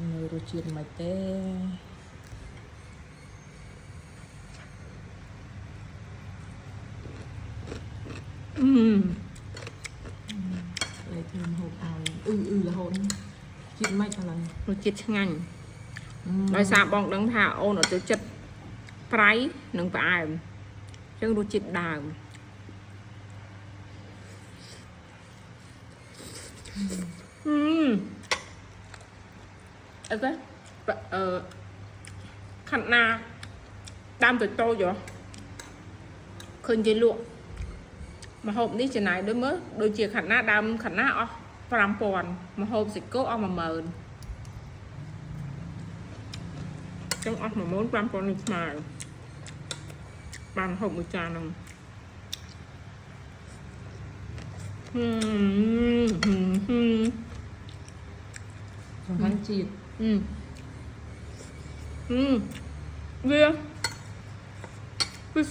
nơi rồi chiên mày té lại thêm hộp ao là hộp chiên màyอะไร รสជាតិឆ្ងាញ់ដោយសារបងដឹងថាអូនអត់ចូលចិត្តប្រៃនិងផ្អែមអញ្ចឹងរសជាតិដើមអត់ទេខាត់ណាដើមតូចៗហ៎ឃើញគេលក់ម្ហូបនេះចំណាយដូចមើលដូចជាខាត់ណាដើមខាត់ណាអស់ 5,000 ម្ហូបសាច់គោអស់ 10000 ចឹងអស់ 15000 នេះស្មើបានហូបមួយចានហ្នឹងសំខាន់ជាតិវា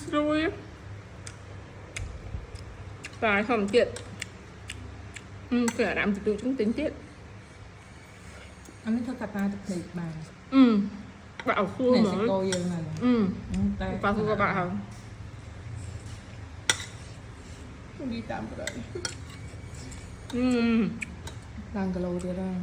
ស្រួយតែធម្មជាតិគឺអារម្មណ៍ទទួលចឹងទិញទៀត anh ấy thôi cặp ba tập thể bàn bảo xua này mà sẽ cô dương này bảo xua các bạn không đi tạm rồi đang cái lô đi ra